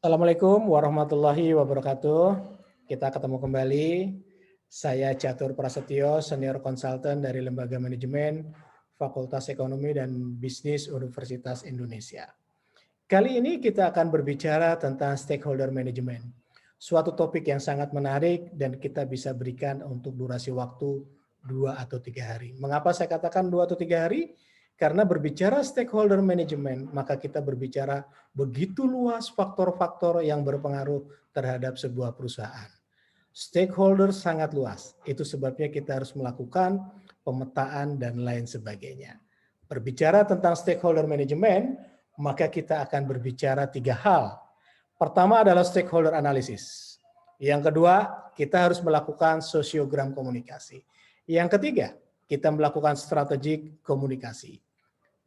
Assalamualaikum warahmatullahi wabarakatuh. Kita ketemu kembali. Saya Catur Prasetyo, Senior Consultant dari Lembaga Manajemen Fakultas Ekonomi dan Bisnis Universitas Indonesia. Kali ini kita akan berbicara tentang stakeholder management. Suatu topik yang sangat menarik dan kita bisa berikan untuk durasi waktu 2 atau 3 hari. Mengapa saya katakan 2 atau 3 hari? Karena berbicara stakeholder management, maka kita berbicara begitu luas faktor-faktor yang berpengaruh terhadap sebuah perusahaan. Stakeholder sangat luas, itu sebabnya kita harus melakukan pemetaan dan lain sebagainya. Berbicara tentang stakeholder management, maka kita akan berbicara 3 hal. Pertama adalah stakeholder analysis. Yang kedua, kita harus melakukan sosiogram komunikasi. Yang ketiga, kita melakukan strategik komunikasi.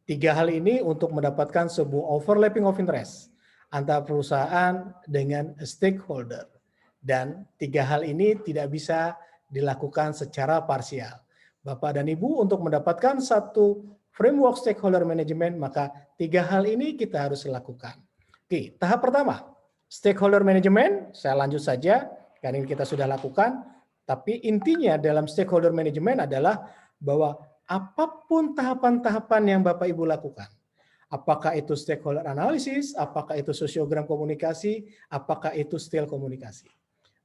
3 hal ini untuk mendapatkan sebuah overlapping of interest antara perusahaan dengan stakeholder. Dan 3 hal ini tidak bisa dilakukan secara parsial. Bapak dan Ibu, untuk mendapatkan satu framework stakeholder management, maka 3 hal ini kita harus lakukan. Oke, tahap pertama, stakeholder management, saya lanjut saja, karena ini kita sudah lakukan, tapi intinya dalam stakeholder management adalah bahwa apapun tahapan-tahapan yang Bapak Ibu lakukan, apakah itu stakeholder analysis, apakah itu sosiogram komunikasi, apakah itu style komunikasi,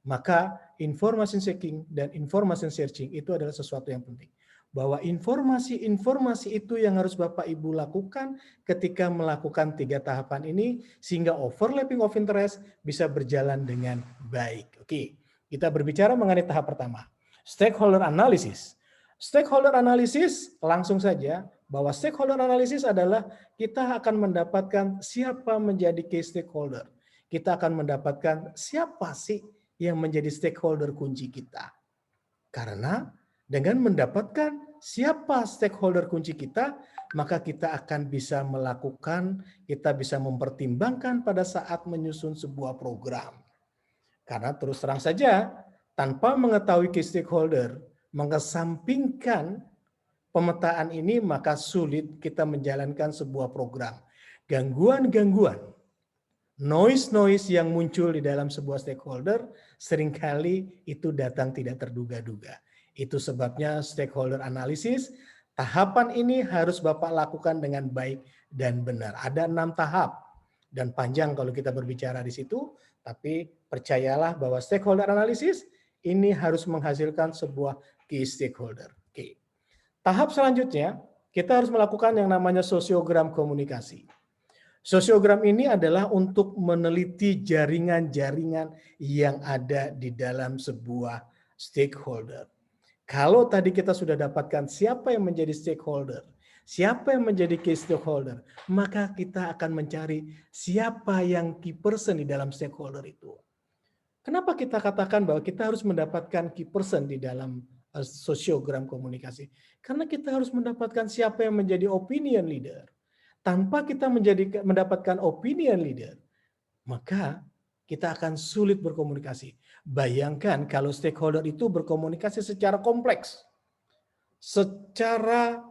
maka information seeking dan information searching itu adalah sesuatu yang penting. Bahwa informasi-informasi itu yang harus Bapak Ibu lakukan ketika melakukan 3 tahapan ini, sehingga overlapping of interest bisa berjalan dengan baik. Oke, kita berbicara mengenai tahap pertama, stakeholder analysis. Stakeholder analysis, langsung saja, bahwa stakeholder analysis adalah kita akan mendapatkan siapa menjadi key stakeholder. Kita akan mendapatkan siapa sih yang menjadi stakeholder kunci kita. Karena dengan mendapatkan siapa stakeholder kunci kita, maka kita akan bisa melakukan, kita bisa mempertimbangkan pada saat menyusun sebuah program. Karena terus terang saja, tanpa mengetahui key stakeholder, mengesampingkan pemetaan ini, maka sulit kita menjalankan sebuah program. Gangguan-gangguan, noise-noise yang muncul di dalam sebuah stakeholder, seringkali itu datang tidak terduga-duga. Itu sebabnya stakeholder analysis, tahapan ini harus Bapak lakukan dengan baik dan benar. Ada 6 tahap, dan panjang kalau kita berbicara di situ, tapi percayalah bahwa stakeholder analysis ini harus menghasilkan sebuah key stakeholder. Oke. Tahap selanjutnya, kita harus melakukan yang namanya sosiogram komunikasi. Sosiogram ini adalah untuk meneliti jaringan-jaringan yang ada di dalam sebuah stakeholder. Kalau tadi kita sudah dapatkan siapa yang menjadi stakeholder, siapa yang menjadi key stakeholder, maka kita akan mencari siapa yang key person di dalam stakeholder itu. Kenapa kita katakan bahwa kita harus mendapatkan key person di dalam sosiogram komunikasi? Karena kita harus mendapatkan siapa yang menjadi opinion leader. Tanpa kita mendapatkan opinion leader, maka kita akan sulit berkomunikasi. Bayangkan kalau stakeholder itu berkomunikasi secara kompleks, secara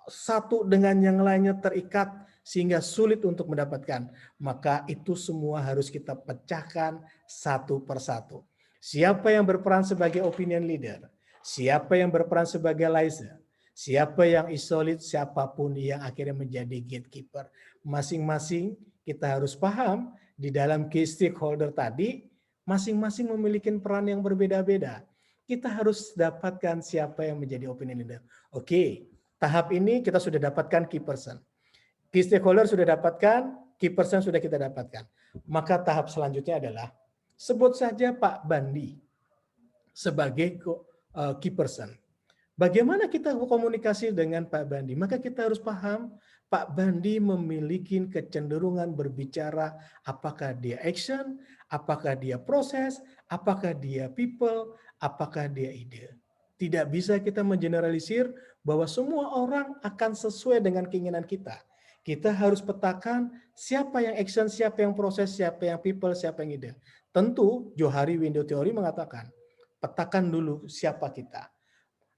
satu dengan yang lainnya terikat sehingga sulit untuk mendapatkan, maka itu semua harus kita pecahkan satu persatu. Siapa yang berperan sebagai opinion leader, siapa yang berperan sebagai liaison, siapa yang isolate, siapapun yang akhirnya menjadi gatekeeper. Masing-masing kita harus paham di dalam key stakeholder tadi, masing-masing memiliki peran yang berbeda-beda. Kita harus dapatkan siapa yang menjadi opinion leader. Oke, tahap ini kita sudah dapatkan key person. Key stakeholder sudah dapatkan, key person sudah kita dapatkan. Maka tahap selanjutnya adalah, sebut saja Pak Bandi sebagai key person. Bagaimana kita komunikasi dengan Pak Bandi? Maka kita harus paham Pak Bandi memiliki kecenderungan berbicara apakah dia action, apakah dia proses, apakah dia people, apakah dia ide. Tidak bisa kita mengeneralisir bahwa semua orang akan sesuai dengan keinginan kita. Kita harus petakan siapa yang action, siapa yang proses, siapa yang people, siapa yang ide. Tentu Johari Window Theory mengatakan, petakan dulu siapa kita.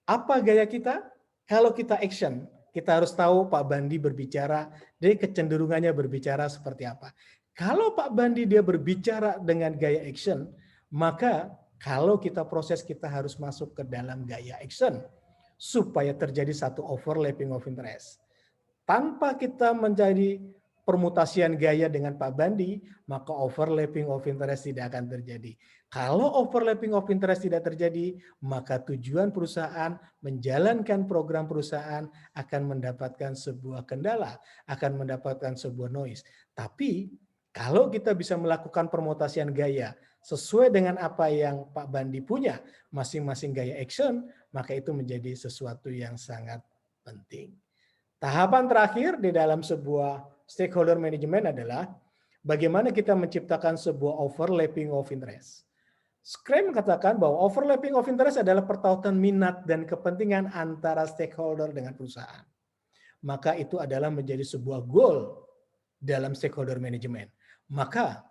Apa gaya kita? Kalau kita action, kita harus tahu Pak Bandi berbicara, dari kecenderungannya berbicara seperti apa. Kalau Pak Bandi dia berbicara dengan gaya action, maka kalau kita proses kita harus masuk ke dalam gaya action supaya terjadi satu overlapping of interest. Tanpa kita menjadi permutasian gaya dengan Pak Bandi, maka overlapping of interest tidak akan terjadi. Kalau overlapping of interest tidak terjadi, maka tujuan perusahaan menjalankan program perusahaan akan mendapatkan sebuah kendala, akan mendapatkan sebuah noise. Tapi kalau kita bisa melakukan permutasian gaya sesuai dengan apa yang Pak Bandi punya, masing-masing gaya action, maka itu menjadi sesuatu yang sangat penting. Tahapan terakhir di dalam sebuah stakeholder management adalah bagaimana kita menciptakan sebuah overlapping of interest. Scrum mengatakan bahwa overlapping of interest adalah pertautan minat dan kepentingan antara stakeholder dengan perusahaan. Maka itu adalah menjadi sebuah goal dalam stakeholder management. Maka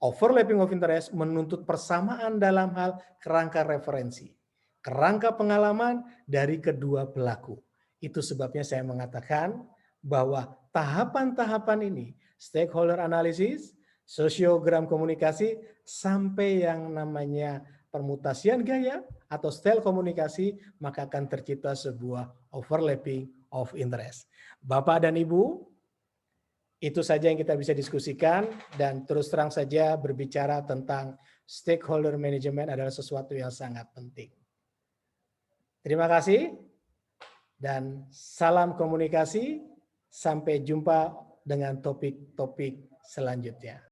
overlapping of interest menuntut persamaan dalam hal kerangka referensi, kerangka pengalaman dari kedua pelaku. Itu sebabnya saya mengatakan bahwa tahapan-tahapan ini, stakeholder analysis, sosiogram komunikasi, sampai yang namanya permutasian gaya atau style komunikasi, maka akan tercipta sebuah overlapping of interest. Bapak dan Ibu, itu saja yang kita bisa diskusikan, dan terus terang saja berbicara tentang stakeholder management adalah sesuatu yang sangat penting. Terima kasih dan salam komunikasi. Sampai jumpa dengan topik-topik selanjutnya.